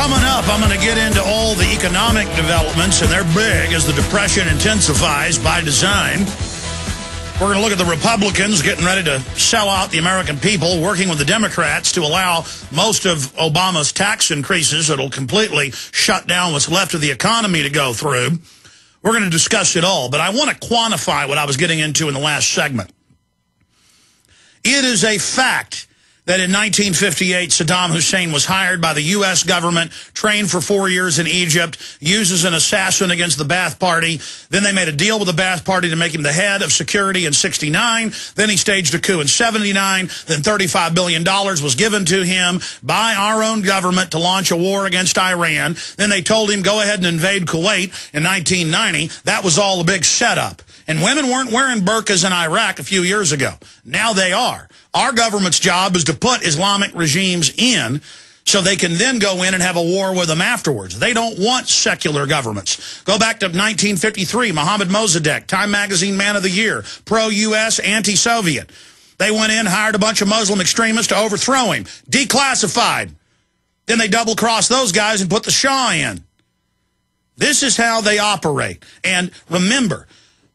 Coming up, I'm going to get into all the economic developments, and they're big as the Depression intensifies by design. We're going to look at the Republicans getting ready to sell out the American people, working with the Democrats to allow most of Obama's tax increases that'll completely shut down what's left of the economy to go through. We're going to discuss it all, but I want to quantify what I was getting into in the last segment. It is a fact that in 1958, Saddam Hussein was hired by the U.S. government, trained for 4 years in Egypt, used as an assassin against the Ba'ath Party. Then they made a deal with the Ba'ath Party to make him the head of security in 69. Then he staged a coup in 79. Then $35 billion was given to him by our own government to launch a war against Iran. Then they told him, go ahead and invade Kuwait in 1990. That was all a big setup. And women weren't wearing burqas in Iraq a few years ago. Now they are. Our government's job is to put Islamic regimes in so they can then go in and have a war with them afterwards. They don't want secular governments. Go back to 1953, Mohammad Mossadegh, Time Magazine Man of the Year, pro-U.S., anti-Soviet. They went in, hired a bunch of Muslim extremists to overthrow him, declassified. Then they double-crossed those guys and put the Shah in. This is how they operate. And remember,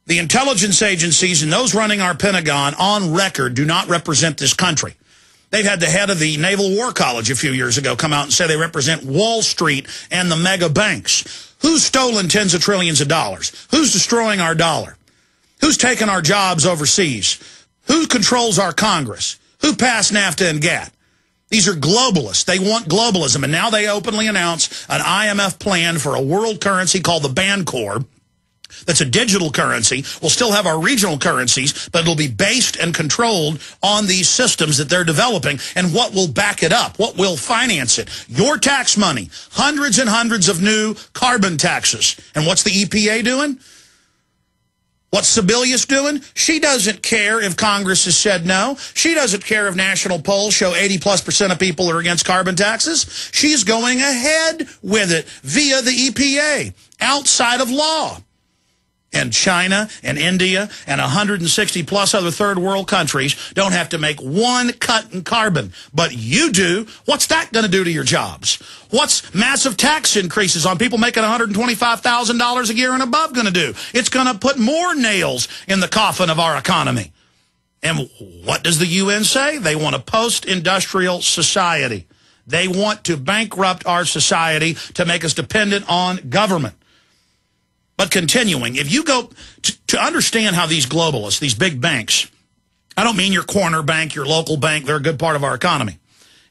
the intelligence agencies and those running our Pentagon on record do not represent this country. They've had the head of the Naval War College a few years ago come out and say they represent Wall Street and the mega banks. Who's stolen tens of trillions of dollars? Who's destroying our dollar? Who's taken our jobs overseas? Who controls our Congress? Who passed NAFTA and GATT? These are globalists. They want globalism. And now they openly announce an IMF plan for a world currency called the Bancor. That's a digital currency. We'll still have our regional currencies, but it'll be based and controlled on these systems that they're developing. And what will back it up? What will finance it? Your tax money. Hundreds and hundreds of new carbon taxes. And what's the EPA doing? What's Sebelius doing? She doesn't care if Congress has said no. She doesn't care if national polls show 80+% of people are against carbon taxes. She's going ahead with it via the EPA, outside of law. And China and India and 160+ other third world countries don't have to make one cut in carbon. But you do. What's that going to do to your jobs? What's massive tax increases on people making $125,000 a year and above going to do? It's going to put more nails in the coffin of our economy. And what does the UN say? They want a post-industrial society. They want to bankrupt our society to make us dependent on government. But continuing, if you go to understand how these globalists, these big banks, I don't mean your corner bank, your local bank, they're a good part of our economy.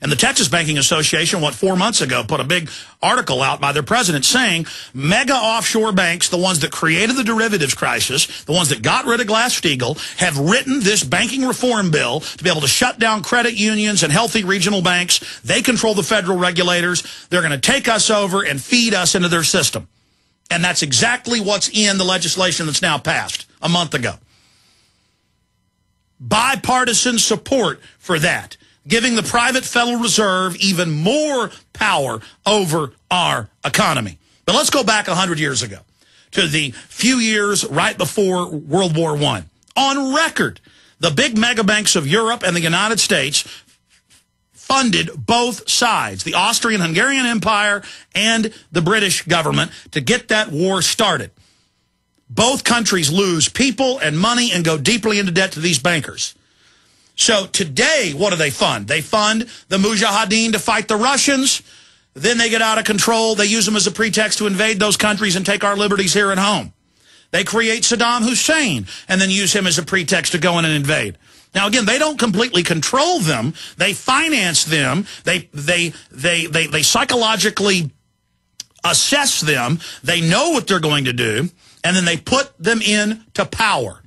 And the Texas Banking Association, 4 months ago, put a big article out by their president saying mega offshore banks, the ones that created the derivatives crisis, the ones that got rid of Glass-Steagall, have written this banking reform bill to be able to shut down credit unions and healthy regional banks. They control the federal regulators. They're going to take us over and feed us into their system. And that's exactly what's in the legislation that's now passed a month ago. Bipartisan support for that, giving the private Federal Reserve even more power over our economy. But let's go back 100 years ago to the few years right before World War I. On record, the big mega banks of Europe and the United States funded both sides, the Austrian-Hungarian Empire and the British government, to get that war started. Both countries lose people and money and go deeply into debt to these bankers. So today, what do they fund? They fund the Mujahideen to fight the Russians. Then they get out of control. They use them as a pretext to invade those countries and take our liberties here at home. They create Saddam Hussein and then use him as a pretext to go in and invade. Now, again, they don't completely control them. They finance them. They psychologically assess them. They know what they're going to do, and then they put them into power.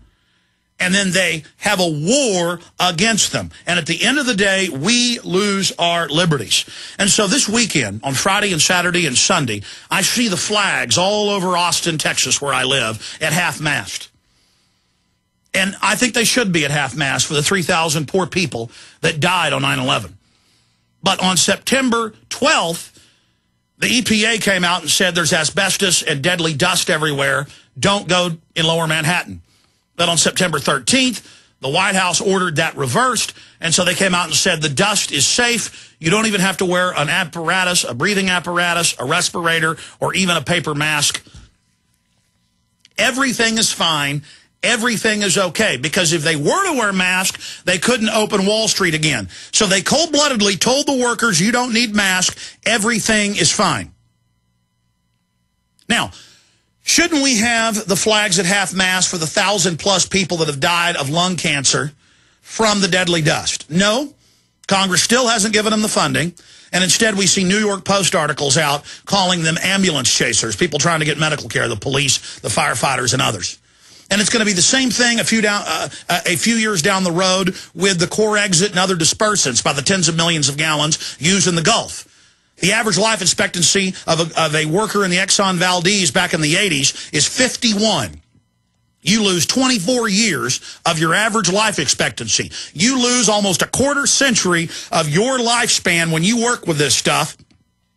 And then they have a war against them. And at the end of the day, we lose our liberties. And so this weekend, on Friday and Saturday and Sunday, I see the flags all over Austin, Texas, where I live, at half-mast. And I think they should be at half-mast for the 3,000 poor people that died on 9/11. But on September 12th, the EPA came out and said there's asbestos and deadly dust everywhere. Don't go in Lower Manhattan. But on September 13th, The White House ordered that reversed, and so they came out and said the dust is safe. You don't even have to wear an apparatus, a breathing apparatus, a respirator, or even a paper mask. Everything is fine. Everything is okay, because if they were to wear masks, they couldn't open Wall Street again. So they cold-bloodedly told the workers, you don't need masks. Everything is fine. Now, shouldn't we have the flags at half-mast for the 1,000-plus people that have died of lung cancer from the deadly dust? No. Congress still hasn't given them the funding, and instead we see New York Post articles out calling them ambulance chasers, people trying to get medical care, the police, the firefighters, and others. And it's going to be the same thing a few years down the road with the core exit and other dispersants by the tens of millions of gallons used in the Gulf. The average life expectancy of a worker in the Exxon Valdez back in the 80s is 51. You lose 24 years of your average life expectancy. You lose almost a quarter century of your lifespan when you work with this stuff.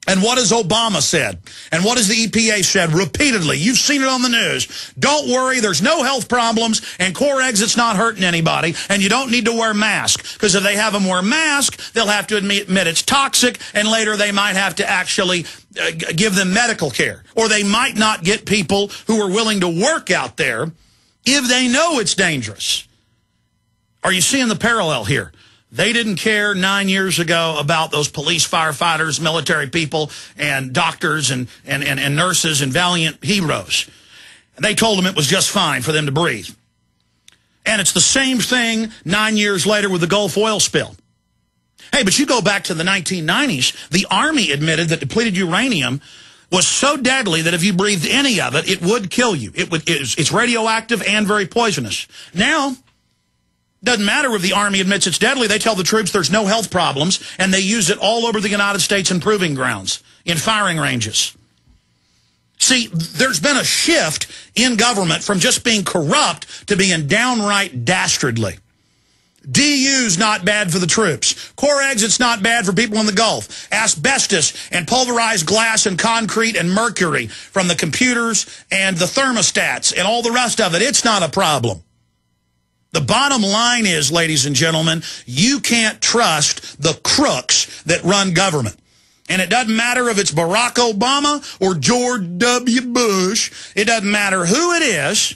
And what has Obama said? And what has the EPA said repeatedly? You've seen it on the news. Don't worry, there's no health problems, and core exit's not hurting anybody, and you don't need to wear masks. Because if they have them wear masks, they'll have to admit it's toxic, and later they might have to actually give them medical care. Or they might not get people who are willing to work out there if they know it's dangerous. Are you seeing the parallel here? They didn't care 9 years ago about those police, firefighters, military people, and doctors and nurses and valiant heroes. And they told them it was just fine for them to breathe. And it's the same thing 9 years later with the Gulf oil spill. Hey, but you go back to the 1990s, the Army admitted that depleted uranium was so deadly that if you breathed any of it, it would kill you. It's radioactive and very poisonous. Now, doesn't matter if the Army admits it's deadly. They tell the troops there's no health problems, and they use it all over the United States in proving grounds, in firing ranges. See, there's been a shift in government from just being corrupt to being downright dastardly. DU's not bad for the troops. Core exit's not bad for people in the Gulf. Asbestos and pulverized glass and concrete and mercury from the computers and the thermostats and all the rest of it, it's not a problem. The bottom line is, ladies and gentlemen, you can't trust the crooks that run government. And it doesn't matter if it's Barack Obama or George W. Bush. It doesn't matter who it is.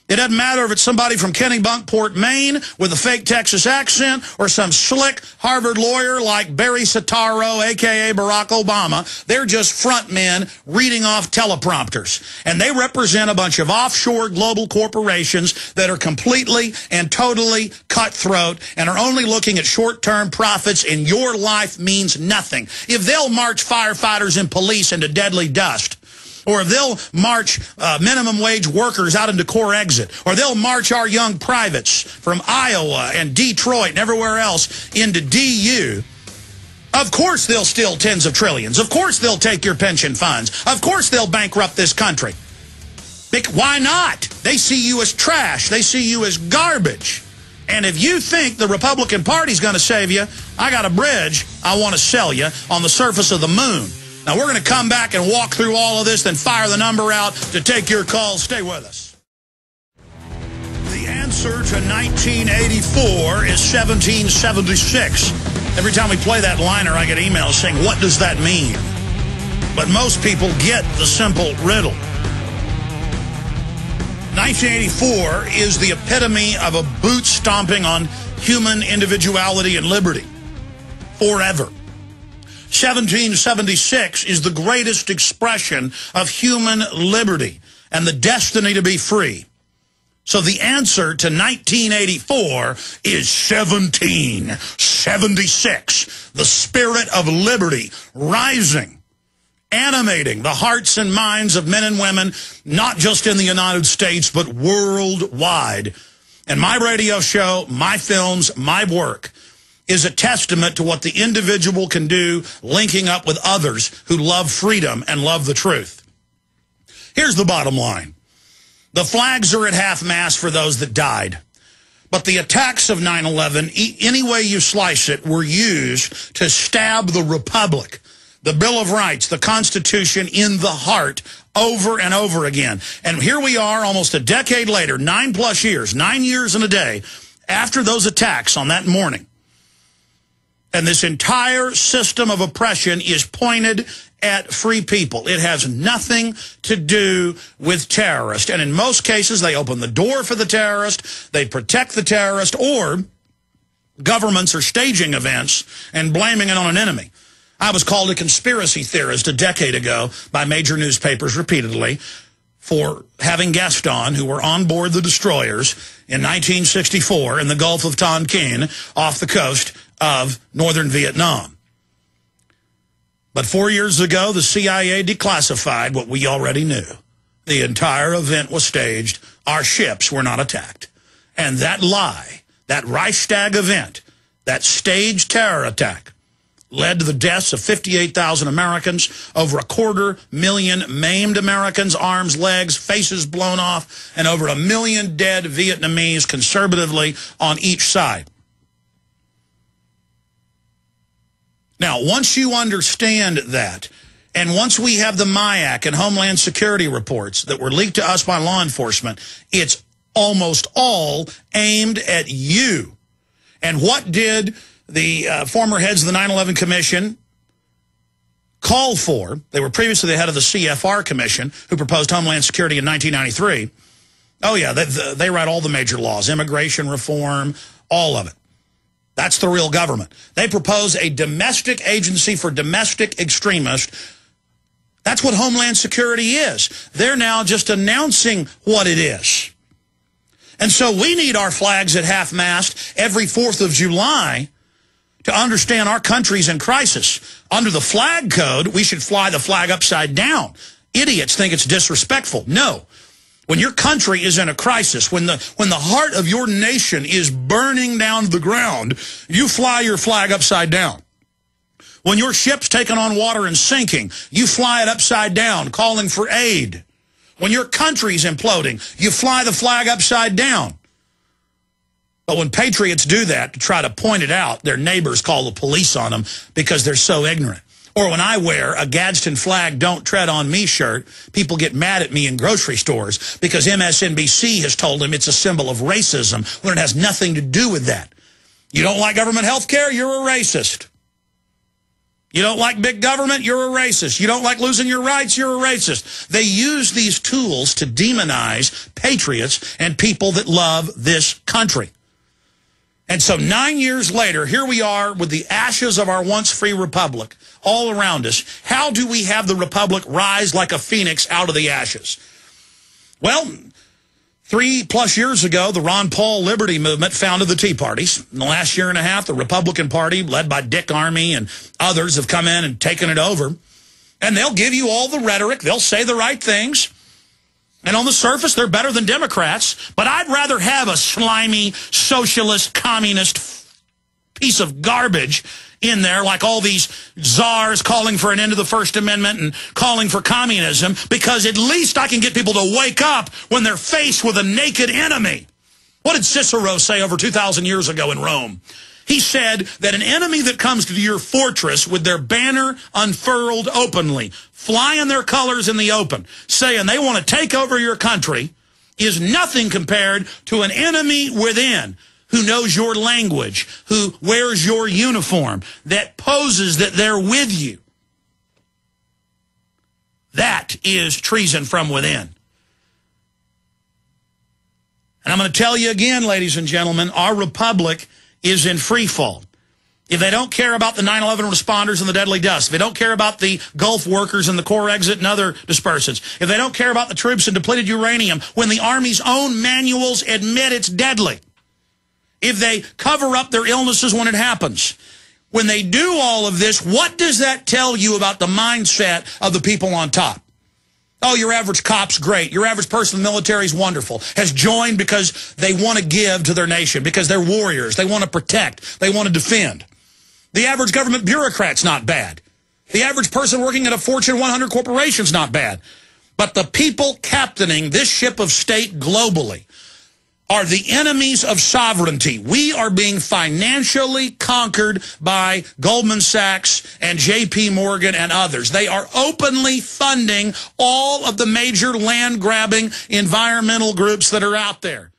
It doesn't matter if it's somebody from Kennebunkport, Maine, with a fake Texas accent, or some slick Harvard lawyer like Barry Soetoro, a.k.a. Barack Obama. They're just front men reading off teleprompters. And they represent a bunch of offshore global corporations that are completely and totally cutthroat and are only looking at short-term profits, and your life means nothing. If they'll march firefighters and police into deadly dust, or if they'll march minimum wage workers out into core exit, or they'll march our young privates from Iowa and Detroit and everywhere else into DU, of course they'll steal tens of trillions. Of course they'll take your pension funds. Of course they'll bankrupt this country. Why not? They see you as trash. They see you as garbage. And if you think the Republican Party's going to save you, I got a bridge I want to sell you on the surface of the moon. Now, we're going to come back and walk through all of this, then fire the number out to take your calls. Stay with us. The answer to 1984 is 1776. Every time we play that liner, I get emails saying, what does that mean? But most people get the simple riddle. 1984 is the epitome of a boot stomping on human individuality and liberty. Forever. 1776 is the greatest expression of human liberty and the destiny to be free. So the answer to 1984 is 1776. The spirit of liberty rising, animating the hearts and minds of men and women, not just in the United States, but worldwide. And my radio show, my films, my work is a testament to what the individual can do linking up with others who love freedom and love the truth. Here's the bottom line. The flags are at half-mast for those that died. But the attacks of 9/11, any way you slice it, were used to stab the Republic, the Bill of Rights, the Constitution in the heart over and over again. And here we are almost a decade later, 9+ years, 9 years and a day, after those attacks on that morning. And this entire system of oppression is pointed at free people. It has nothing to do with terrorists. And in most cases, they open the door for the terrorist, they protect the terrorist, or governments are staging events and blaming it on an enemy. I was called a conspiracy theorist a decade ago by major newspapers repeatedly for having guests on who were on board the destroyers in 1964 in the Gulf of Tonkin off the coast of northern Vietnam. But 4 years ago, the CIA declassified what we already knew. The entire event was staged. Our ships were not attacked. And that lie, that Reichstag event, that staged terror attack, led to the deaths of 58,000 Americans, over 250,000 maimed Americans, arms, legs, faces blown off, and over 1 million dead Vietnamese conservatively on each side. Now, once you understand that, and once we have the MIAC and Homeland Security reports that were leaked to us by law enforcement, it's almost all aimed at you. And what did the former heads of the 9/11 Commission call for? They were previously the head of the CFR Commission, who proposed Homeland Security in 1993. Oh, yeah, they write all the major laws, immigration reform, all of it. That's the real government. They propose a domestic agency for domestic extremists. That's what Homeland Security is. They're now just announcing what it is. And so we need our flags at half-mast every 4th of July to understand our country's in crisis. Under the flag code, we should fly the flag upside down. Idiots think it's disrespectful. No. When your country is in a crisis, when the heart of your nation is burning down to the ground, you fly your flag upside down. When your ship's taking on water and sinking, you fly it upside down, calling for aid. When your country's imploding, you fly the flag upside down. But when patriots do that to try to point it out, their neighbors call the police on them because they're so ignorant. Or when I wear a Gadsden flag, don't tread on me shirt, people get mad at me in grocery stores because MSNBC has told them it's a symbol of racism when it has nothing to do with that. You don't like government health care? You're a racist. You don't like big government? You're a racist. You don't like losing your rights? You're a racist. They use these tools to demonize patriots and people that love this country. And so 9 years later, here we are with the ashes of our once free republic all around us. How do we have the republic rise like a phoenix out of the ashes? Well, 3+ years ago, the Ron Paul Liberty Movement founded the Tea Parties. In the last year and a half, the Republican Party, led by Dick Armey and others, have come in and taken it over. And they'll give you all the rhetoric. They'll say the right things. And on the surface, they're better than Democrats. But I'd rather have a slimy, socialist, communist piece of garbage in there, like all these czars calling for an end to the First Amendment and calling for communism, because at least I can get people to wake up when they're faced with a naked enemy. What did Cicero say over 2,000 years ago in Rome? He said that an enemy that comes to your fortress with their banner unfurled openly, flying their colors in the open, saying they want to take over your country, is nothing compared to an enemy within who knows your language, who wears your uniform, that poses that they're with you. That is treason from within. And I'm going to tell you again, ladies and gentlemen, our republic is in free fall. If they don't care about the 9/11 responders and the deadly dust, if they don't care about the Gulf workers and the core exit and other dispersants, if they don't care about the troops and depleted uranium when the Army's own manuals admit it's deadly, if they cover up their illnesses when it happens, when they do all of this, what does that tell you about the mindset of the people on top? Oh, your average cop's great. Your average person in the military is wonderful. Has joined because they want to give to their nation, because they're warriors. They want to protect. They want to defend. The average government bureaucrat's not bad. The average person working at a Fortune 100 corporation's not bad. But the people captaining this ship of state globally are the enemies of sovereignty. We are being financially conquered by Goldman Sachs and J.P. Morgan and others. They are openly funding all of the major land-grabbing environmental groups that are out there.